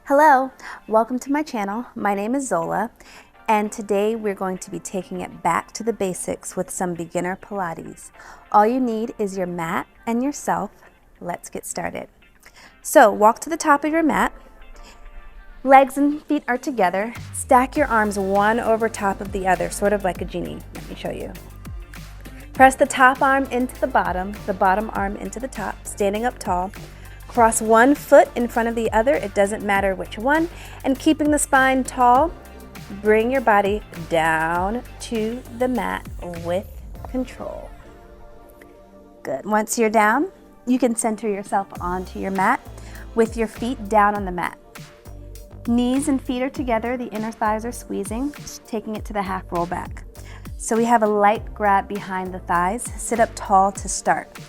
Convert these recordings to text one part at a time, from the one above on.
Hello, welcome to my channel. My name is Zola, and today we're going to be taking it back to the basics with some beginner Pilates. All you need is your mat and yourself. Let's get started. So walk to the top of your mat. Legs and feet are together. Stack your arms one over top of the other, sort of like a genie. Let me show you. Press the top arm into the bottom arm into the top, standing up tall. Cross one foot in front of the other, it doesn't matter which one, and keeping the spine tall, bring your body down to the mat with control. Good. Once you're down, you can center yourself onto your mat with your feet down on the mat. Knees and feet are together, the inner thighs are squeezing, taking it to the half roll back. So we have a light grab behind the thighs. Sit up tall to start.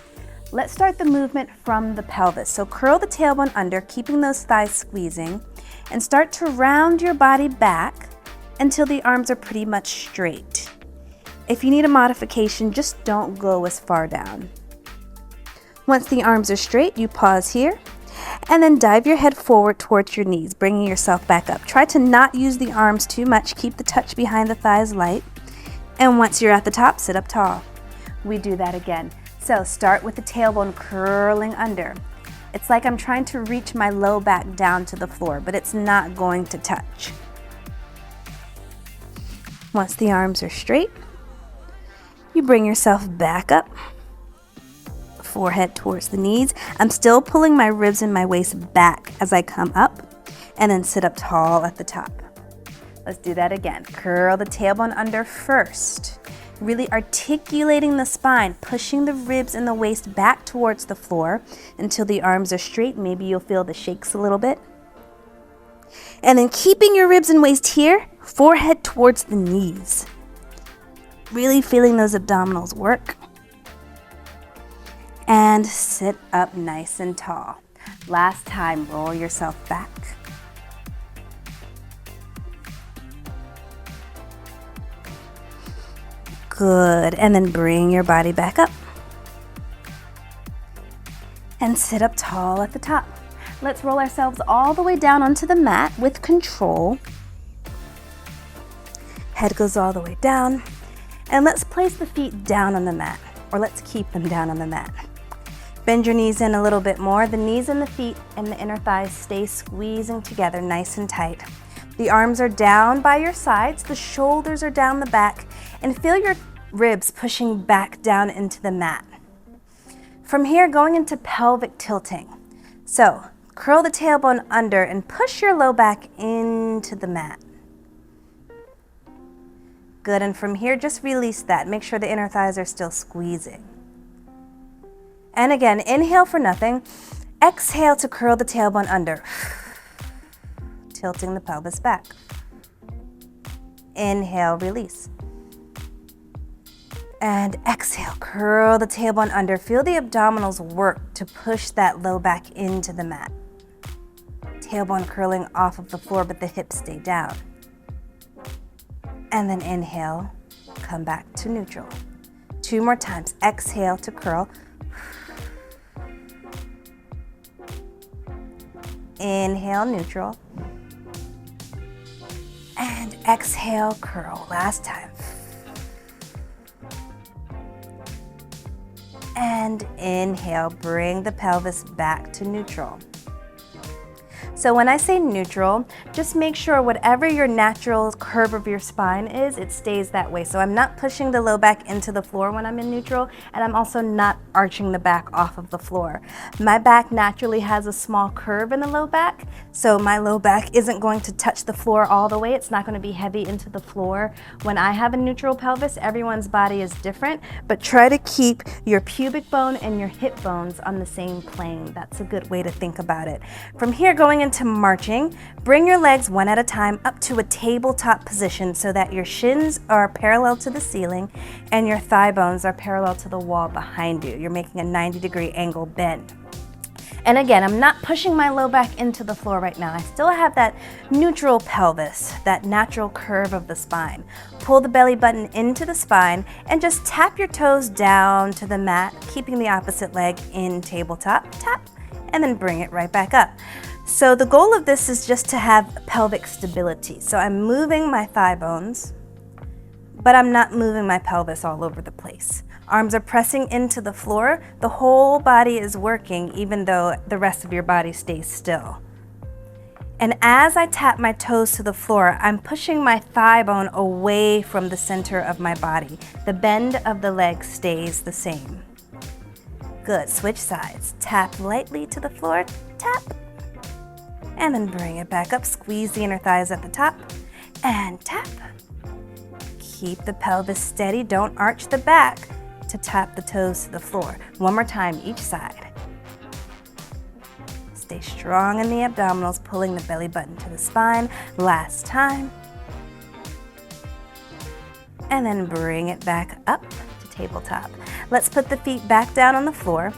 Let's start the movement from the pelvis. So curl the tailbone under, keeping those thighs squeezing, and start to round your body back until the arms are pretty much straight. If you need a modification, just don't go as far down. Once the arms are straight, you pause here, and then dive your head forward towards your knees, bringing yourself back up. Try to not use the arms too much. Keep the touch behind the thighs light. And once you're at the top, sit up tall. We do that again. So start with the tailbone curling under. It's like I'm trying to reach my low back down to the floor, but it's not going to touch. Once the arms are straight, you bring yourself back up. Forehead towards the knees. I'm still pulling my ribs and my waist back as I come up, and then sit up tall at the top. Let's do that again. Curl the tailbone under first. Really articulating the spine, pushing the ribs and the waist back towards the floor until the arms are straight. Maybe you'll feel the shakes a little bit. And then keeping your ribs and waist here, forehead towards the knees. Really feeling those abdominals work. And sit up nice and tall. Last time, roll yourself back. Good, and then bring your body back up. And sit up tall at the top. Let's roll ourselves all the way down onto the mat with control. Head goes all the way down. And let's place the feet down on the mat, or let's keep them down on the mat. Bend your knees in a little bit more. The knees and the feet and the inner thighs stay squeezing together nice and tight. The arms are down by your sides, the shoulders are down the back, and feel your ribs pushing back down into the mat. From here, going into pelvic tilting. So, curl the tailbone under and push your low back into the mat. Good, and from here, just release that. Make sure the inner thighs are still squeezing. And again, inhale for nothing. Exhale to curl the tailbone under. Tilting the pelvis back. Inhale, release. And exhale, curl the tailbone under. Feel the abdominals work to push that low back into the mat. Tailbone curling off of the floor, but the hips stay down. And then inhale, come back to neutral. 2 more times. Exhale to curl. Inhale, neutral. And exhale, curl. Last time. And inhale, bring the pelvis back to neutral. So when I say neutral, just make sure whatever your natural curve of your spine is, it stays that way. So I'm not pushing the low back into the floor when I'm in neutral, and I'm also not arching the back off of the floor. My back naturally has a small curve in the low back, so my low back isn't going to touch the floor all the way. It's not going to be heavy into the floor. When I have a neutral pelvis, everyone's body is different, but try to keep your pubic bone and your hip bones on the same plane. That's a good way to think about it. From here, going into marching, bring your legs one at a time up to a tabletop position so that your shins are parallel to the ceiling and your thigh bones are parallel to the wall behind you. You're making a 90-degree angle bend. And again, I'm not pushing my low back into the floor right now. I still have that neutral pelvis, that natural curve of the spine. Pull the belly button into the spine and just tap your toes down to the mat, keeping the opposite leg in tabletop. Tap, and then bring it right back up. So the goal of this is just to have pelvic stability. So I'm moving my thigh bones, but I'm not moving my pelvis all over the place. Arms are pressing into the floor. The whole body is working even though the rest of your body stays still. And as I tap my toes to the floor, I'm pushing my thigh bone away from the center of my body. The bend of the leg stays the same. Good, switch sides. Tap lightly to the floor, tap. And then bring it back up. Squeeze the inner thighs at the top and tap. Keep the pelvis steady. Don't arch the back to tap the toes to the floor. One more time each side. Stay strong in the abdominals, pulling the belly button to the spine. Last time. And then bring it back up to tabletop. Let's put the feet back down on the floor.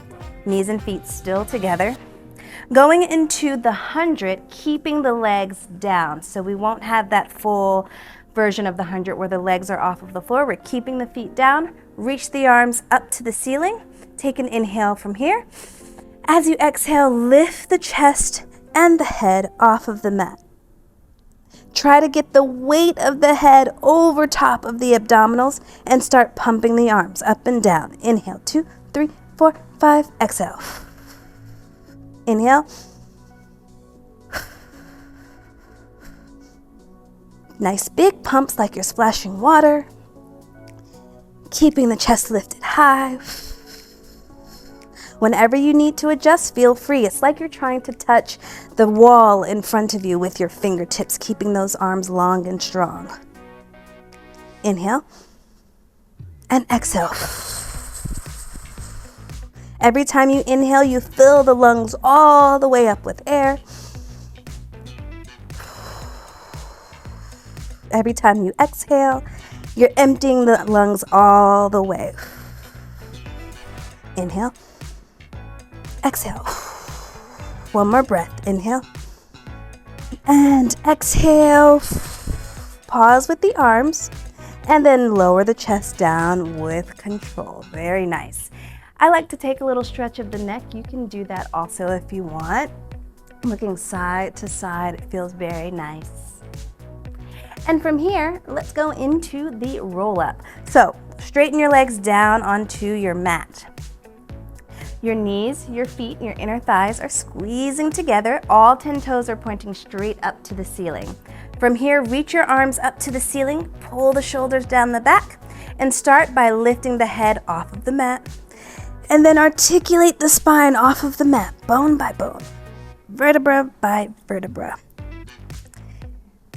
Knees and feet still together. Going into the 100, keeping the legs down. So we won't have that full version of the 100 where the legs are off of the floor. We're keeping the feet down. Reach the arms up to the ceiling. Take an inhale from here. As you exhale, lift the chest and the head off of the mat. Try to get the weight of the head over top of the abdominals and start pumping the arms up and down. Inhale, 2, 3, 4, 5. Exhale. Inhale. Nice big pumps like you're splashing water. Keeping the chest lifted high. Whenever you need to adjust, feel free. It's like you're trying to touch the wall in front of you with your fingertips, keeping those arms long and strong. Inhale and exhale. Every time you inhale, you fill the lungs all the way up with air. Every time you exhale, you're emptying the lungs all the way. Inhale. Exhale. One more breath. Inhale. And exhale. Pause with the arms. And then lower the chest down with control. Very nice. I like to take a little stretch of the neck. You can do that also if you want. Looking side to side. It feels very nice. And from here, let's go into the roll up. So straighten your legs down onto your mat. Your knees, your feet, and your inner thighs are squeezing together. All 10 toes are pointing straight up to the ceiling. From here, reach your arms up to the ceiling, pull the shoulders down the back, and start by lifting the head off of the mat. And then articulate the spine off of the mat, bone by bone, vertebra by vertebra.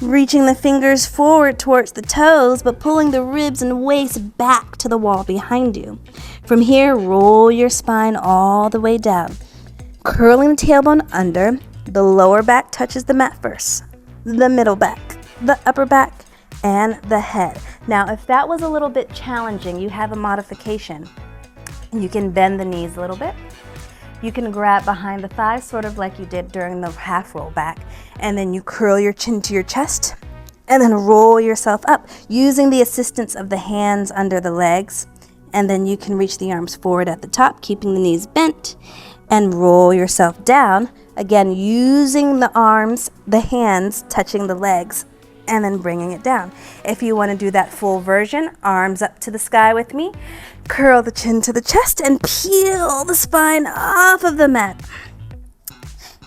Reaching the fingers forward towards the toes, but pulling the ribs and waist back to the wall behind you. From here, roll your spine all the way down. Curling the tailbone under, the lower back touches the mat first, the middle back, the upper back, and the head. Now, if that was a little bit challenging, you have a modification. You can bend the knees a little bit. You can grab behind the thighs, sort of like you did during the half roll back, and then you curl your chin to your chest, and then roll yourself up using the assistance of the hands under the legs. And then you can reach the arms forward at the top, keeping the knees bent, and roll yourself down. Again, using the arms, the hands touching the legs, and then bringing it down. If you want to do that full version, arms up to the sky with me, curl the chin to the chest, and peel the spine off of the mat.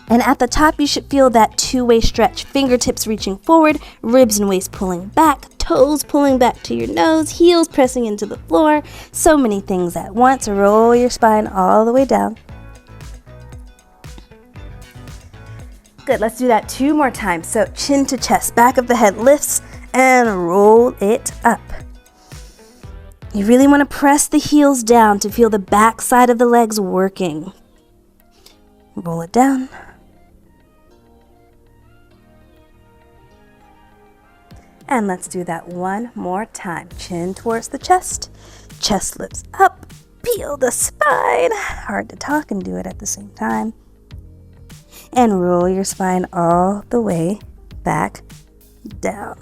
And at the top, you should feel that two-way stretch. Fingertips reaching forward, ribs and waist pulling back, toes pulling back to your nose, heels pressing into the floor. So many things at once. Roll your spine all the way down. Good, let's do that 2 more times. So chin to chest, back of the head lifts, and roll it up. You really want to press the heels down to feel the back side of the legs working. Roll it down. And let's do that 1 more time. Chin towards the chest lifts up, peel the spine. Hard to talk and do it at the same time. And roll your spine all the way back down.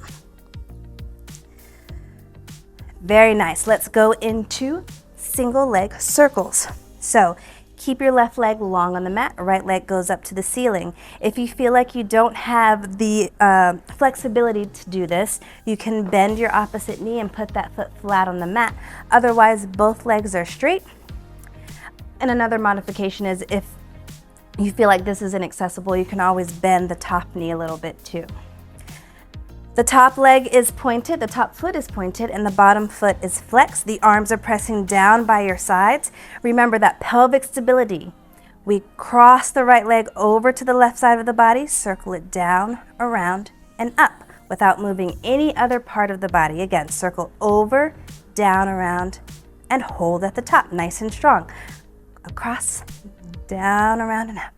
Very nice. Let's go into single leg circles. So Keep your left leg long on the mat, right leg goes up to the ceiling. If you feel like you don't have the flexibility to do this, you can bend your opposite knee and put that foot flat on the mat. Otherwise, both legs are straight. And another modification is if you feel like this is inaccessible, you can always bend the top knee a little bit too. The top leg is pointed, the top foot is pointed, and the bottom foot is flexed. The arms are pressing down by your sides. Remember that pelvic stability. We cross the right leg over to the left side of the body, circle it down, around, and up without moving any other part of the body. Again, circle over, down, around, and hold at the top, nice and strong. Across, down, around, and up.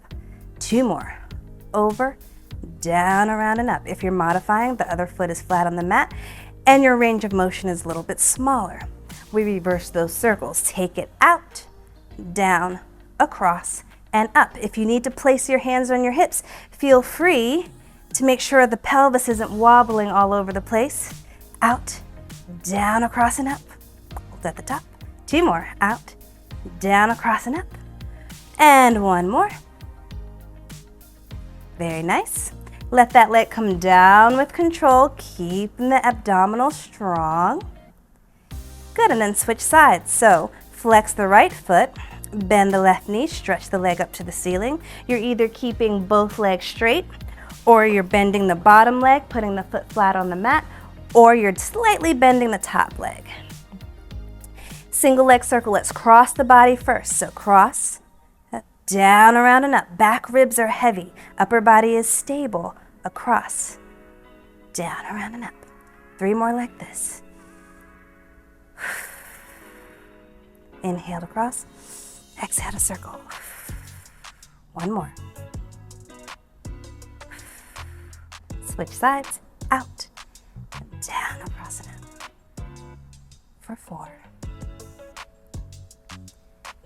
2 more. Over, down, around, and up. If you're modifying, the other foot is flat on the mat and your range of motion is a little bit smaller. We reverse those circles. Take it out, down, across, and up. If you need to place your hands on your hips, feel free to make sure the pelvis isn't wobbling all over the place. Out, down, across, and up. Hold at the top. 2 more. Out, down, across, and up. And 1 more. Very nice. Let that leg come down with control, keeping the abdominal strong. Good, and then switch sides. So flex the right foot, bend the left knee, stretch the leg up to the ceiling. You're either keeping both legs straight, or you're bending the bottom leg, putting the foot flat on the mat, or you're slightly bending the top leg. Single leg circle, let's cross the body first. So cross, down, around, and up. Back ribs are heavy. Upper body is stable. Across, down, around, and up. 3 more like this. Inhale to cross. Exhale to circle. 1 more. Switch sides. Out, down, across, and up. For 4.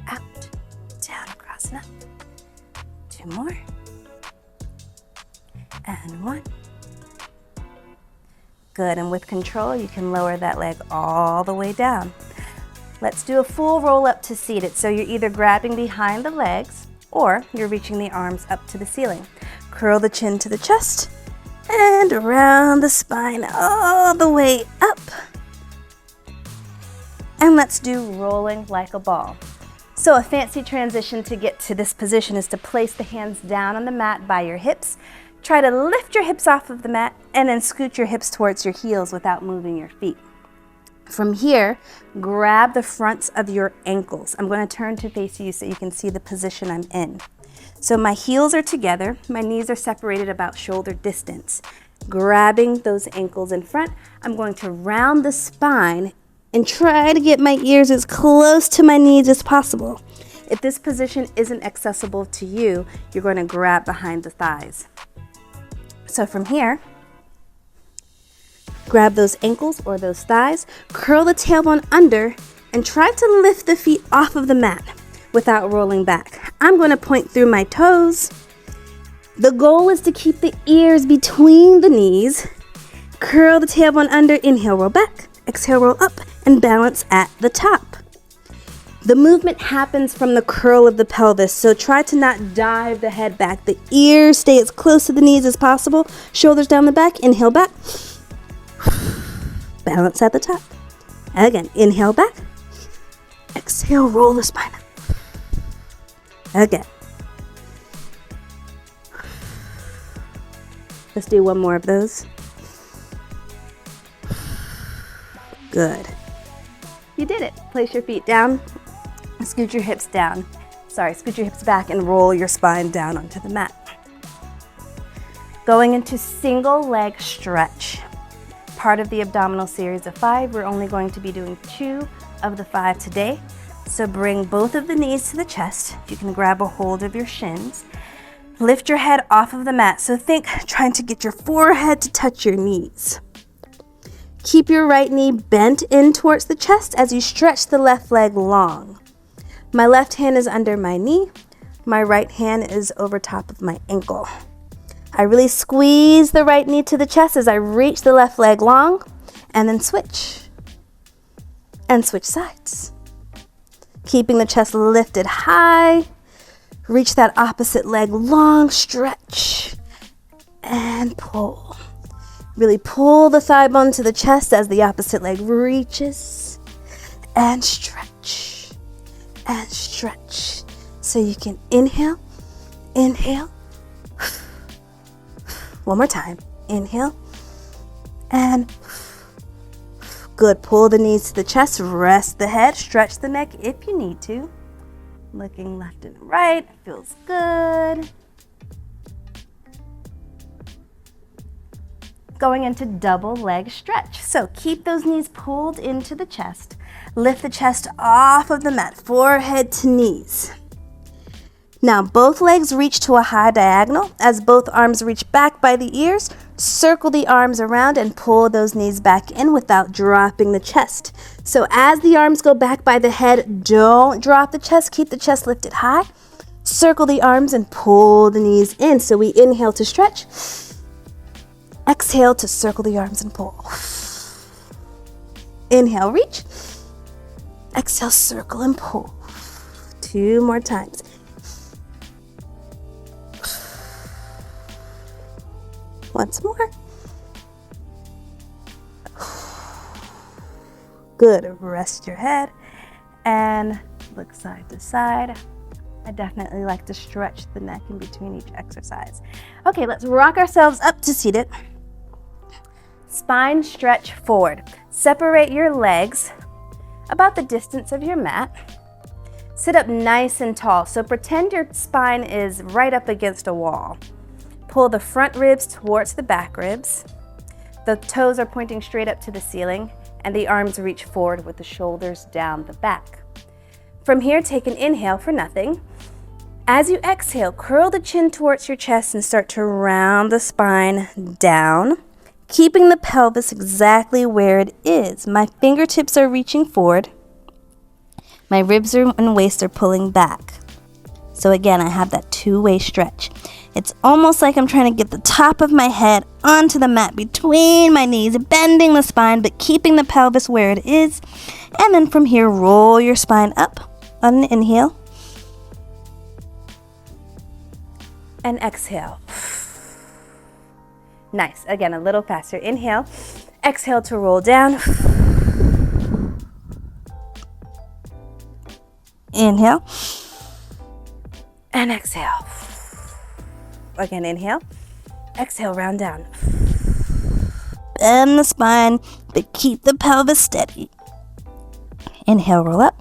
Out, down, across, and up. 2 more. And 1. Good, and with control, you can lower that leg all the way down. Let's do a full roll up to seated. So you're either grabbing behind the legs or you're reaching the arms up to the ceiling. Curl the chin to the chest and around the spine all the way up. And let's do rolling like a ball. So a fancy transition to get to this position is to place the hands down on the mat by your hips. Try to lift your hips off of the mat and then scoot your hips towards your heels without moving your feet. From here, grab the fronts of your ankles. I'm going to turn to face you so you can see the position I'm in. So my heels are together, my knees are separated about shoulder distance. Grabbing those ankles in front, I'm going to round the spine and try to get my ears as close to my knees as possible. If this position isn't accessible to you, you're going to grab behind the thighs. So from here, grab those ankles or those thighs, curl the tailbone under, and try to lift the feet off of the mat without rolling back. I'm going to point through my toes. The goal is to keep the ears between the knees. Curl the tailbone under, inhale, roll back, exhale, roll up, and balance at the top. The movement happens from the curl of the pelvis, so try to not dive the head back. The ears stay as close to the knees as possible. Shoulders down the back, inhale back. Balance at the top. Again, inhale back. Exhale, roll the spine up. Again. Let's do 1 more of those. Good. You did it. Place your feet down. Scoot your hips down. Scoot your hips back and roll your spine down onto the mat. Going into single leg stretch. Part of the abdominal series of 5. We're only going to be doing 2 of the 5 today. So bring both of the knees to the chest. You can grab a hold of your shins. Lift your head off of the mat. So think trying to get your forehead to touch your knees. Keep your right knee bent in towards the chest as you stretch the left leg long. My left hand is under my knee. My right hand is over top of my ankle. I really squeeze the right knee to the chest as I reach the left leg long, and then switch. And switch sides. Keeping the chest lifted high Reach that opposite leg, long stretch, and pull. Really pull the thigh bone to the chest as the opposite leg reaches, and stretch, and stretch. So you can inhale, inhale. One more time. Inhale, and good. Pull the knees to the chest, rest the head, stretch the neck if you need to. Looking left and right, feels good. Going into double leg stretch. So keep those knees pulled into the chest. Lift the chest off of the mat, forehead to knees. Now both legs reach to a high diagonal. As both arms reach back by the ears, circle the arms around and pull those knees back in without dropping the chest. So as the arms go back by the head, don't drop the chest. Keep the chest lifted high. Circle the arms and pull the knees in. So we inhale to stretch. Exhale to circle the arms and pull. Inhale, reach. Exhale, circle and pull. 2 more times. Once more. Good. Rest your head and look side to side. I definitely like to stretch the neck in between each exercise. Okay, let's rock ourselves up to seated. Spine stretch forward. Separate your legs about the distance of your mat. Sit up nice and tall. So pretend your spine is right up against a wall. Pull the front ribs towards the back ribs. The toes are pointing straight up to the ceiling, and the arms reach forward with the shoulders down the back. From here, take an inhale for nothing. As you exhale, curl the chin towards your chest and start to round the spine down, keeping the pelvis exactly where it is. My fingertips are reaching forward. My ribs and waist are pulling back. So again, I have that two-way stretch. It's almost like I'm trying to get the top of my head onto the mat between my knees, bending the spine, but keeping the pelvis where it is. And then from here, roll your spine up on an inhale. And exhale. Nice. Again, a little faster. Inhale. Exhale to roll down. Inhale. And exhale. Again, inhale. Exhale, round down. Bend the spine, but keep the pelvis steady. Inhale, roll up.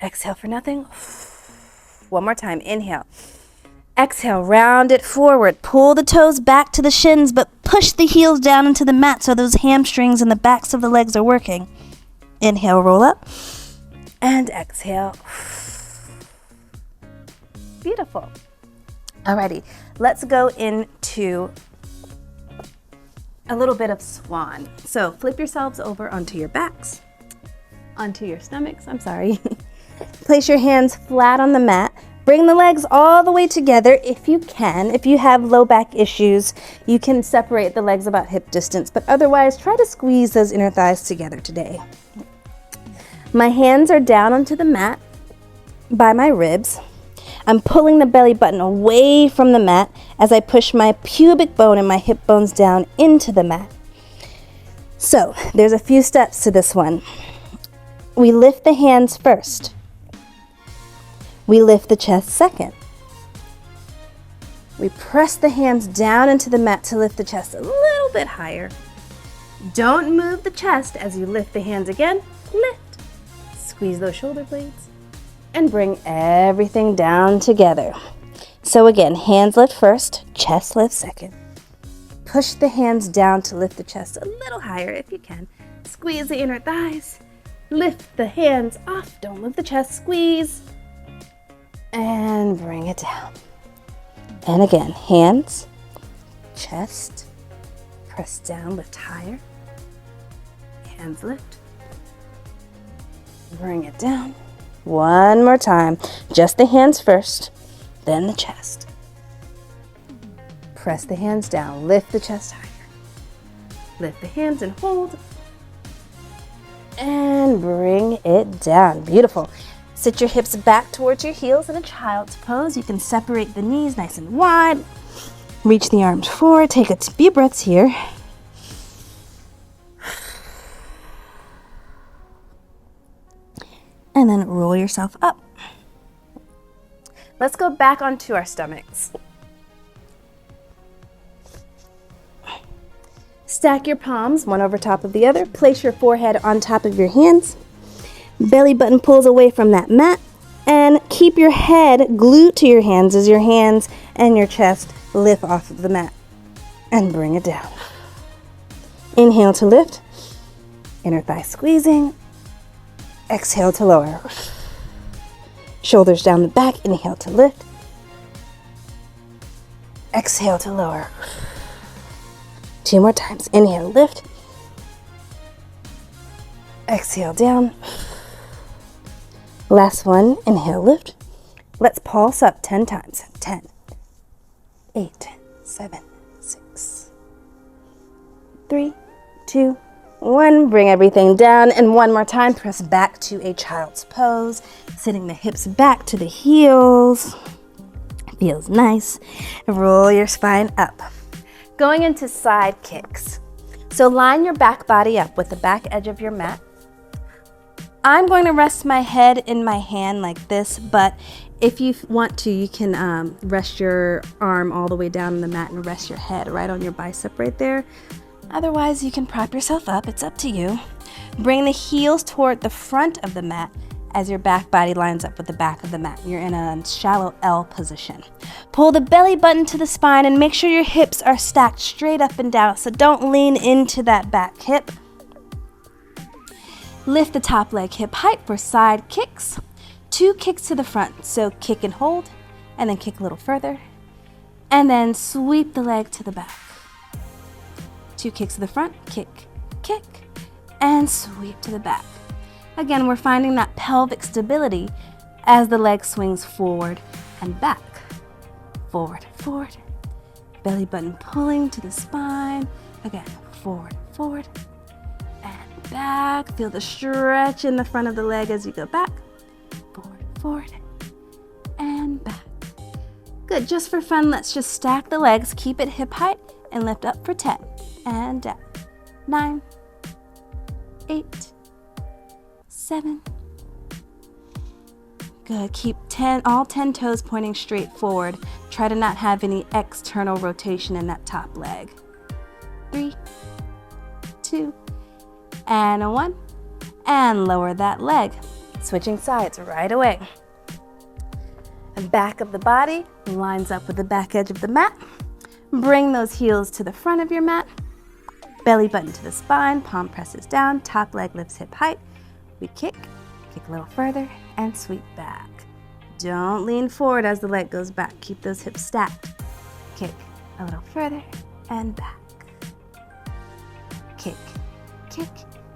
Exhale for nothing. One more time. Inhale. Exhale, round it forward. Pull the toes back to the shins, but push the heels down into the mat so those hamstrings and the backs of the legs are working. Inhale, roll up. And exhale. Beautiful. Alrighty, let's go into a little bit of swan. So flip yourselves over onto your backs, onto your stomachs, Place your hands flat on the mat. Bring the legs all the way together if you can. If you have low back issues, you can separate the legs about hip distance, but otherwise try to squeeze those inner thighs together today. My hands are down onto the mat by my ribs. I'm pulling the belly button away from the mat as I push my pubic bone and my hip bones down into the mat. So there's a few steps to this one. We lift the hands first. We lift the chest second. We press the hands down into the mat to lift the chest a little bit higher. Don't move the chest as you lift the hands again. Lift. Squeeze those shoulder blades. And bring everything down together. So again, hands lift first, chest lift second. Push the hands down to lift the chest a little higher if you can. Squeeze the inner thighs. Lift the hands off. Don't move the chest. Squeeze. And bring it down. And again, hands, chest, press down, lift higher. Hands lift. Bring it down. One more time. Just the hands first, then the chest. Press the hands down. Lift the chest higher. Lift the hands and hold. And bring it down. Beautiful. Sit your hips back towards your heels in a child's pose. You can separate the knees nice and wide. Reach the arms forward. Take a few breaths here. And then roll yourself up. Let's go back onto our stomachs. Stack your palms, one over top of the other. Place your forehead on top of your hands. Belly button pulls away from that mat. And keep your head glued to your hands as your hands and your chest lift off of the mat. And bring it down. Inhale to lift. Inner thigh squeezing. Exhale to lower. Shoulders down the back. Inhale to lift. Exhale to lower. 2 more times. Inhale, lift. Exhale, down. Last one. Inhale, lift. Let's pulse up 10 times. 10, 8, 7, 6, 3, 2, 1. Bring everything down. And one more time. Press back to a child's pose. Sitting the hips back to the heels. Feels nice. Roll your spine up. Going into side kicks. So line your back body up with the back edge of your mat. I'm going to rest my head in my hand like this, but if you want to, you can rest your arm all the way down on the mat and rest your head right on your bicep right there. Otherwise, you can prop yourself up. It's up to you. Bring the heels toward the front of the mat as your back body lines up with the back of the mat. You're in a shallow L position. Pull the belly button to the spine and make sure your hips are stacked straight up and down, so don't lean into that back hip. Lift the top leg hip height for side kicks. 2 kicks to the front, so kick and hold, and then kick a little further, and then sweep the leg to the back. 2 kicks to the front, kick, kick, and sweep to the back. Again, we're finding that pelvic stability as the leg swings forward and back. Forward, forward. Belly button pulling to the spine. Again, forward, forward, and back. Feel the stretch in the front of the leg as you go back. Forward, forward, and back. Good, just for fun, let's just stack the legs, keep it hip height, and lift up for 10. And down. 9, 8, 7. Good. Keep all 10 toes pointing straight forward. Try to not have any external rotation in that top leg. 3, 2, and 1. And lower that leg. Switching sides right away. The back of the body lines up with the back edge of the mat. Bring those heels to the front of your mat. Belly button to the spine, palm presses down, top leg lifts hip height. We kick a little further, and sweep back. Don't lean forward as the leg goes back. Keep those hips stacked. Kick a little further, and back. Kick, kick,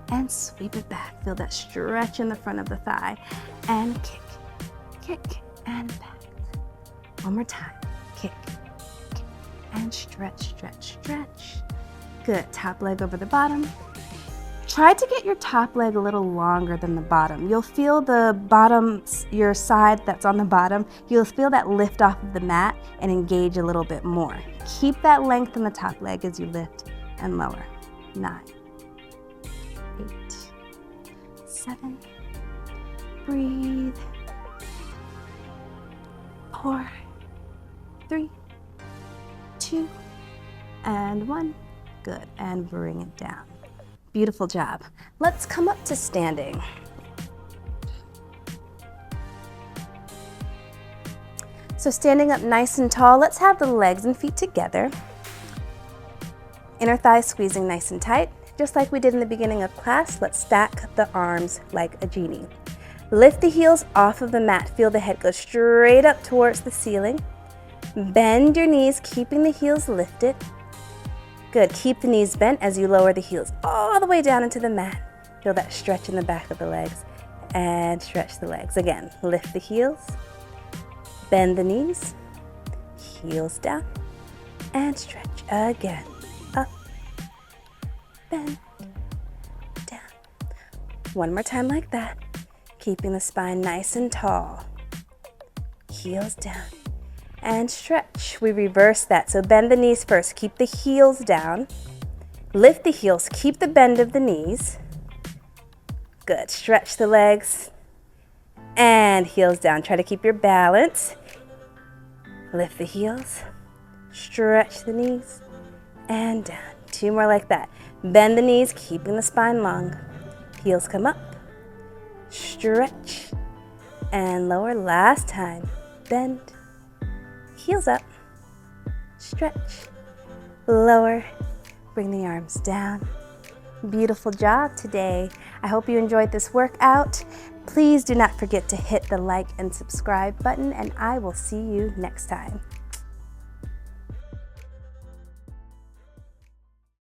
and sweep it back. Feel that stretch in the front of the thigh. And kick, kick, and back. One more time. Kick, kick, and stretch, stretch, stretch. Good. Top leg over the bottom. Try to get your top leg a little longer than the bottom. You'll feel the bottom, your side that's on the bottom, you'll feel that lift off of the mat and engage a little bit more. Keep that length in the top leg as you lift and lower. 9, 8, 7, breathe. 4, 3, 2, and 1. Good, and bring it down. Beautiful job. Let's come up to standing. So standing up nice and tall, let's have the legs and feet together. Inner thighs squeezing nice and tight. Just like we did in the beginning of class, let's stack the arms like a genie. Lift the heels off of the mat. Feel the head go straight up towards the ceiling. Bend your knees, keeping the heels lifted. Good. Keep the knees bent as you lower the heels all the way down into the mat. Feel that stretch in the back of the legs and stretch the legs. Again, lift the heels, bend the knees, heels down, and stretch again. Up, bend, down. One more time like that. keeping the spine nice and tall. Heels down and stretch. We reverse that, so bend the knees first. Keep the heels down. Lift the heels, keep the bend of the knees. Good, stretch the legs and heels down. Try to keep your balance. Lift the heels, stretch the knees and down. 2 more like that. Bend the knees, keeping the spine long. Heels come up, stretch and lower. Last time. Bend, heels up, stretch, lower, bring the arms down. Beautiful job today. I hope you enjoyed this workout. Please do not forget to hit the like and subscribe button, and I will see you next time.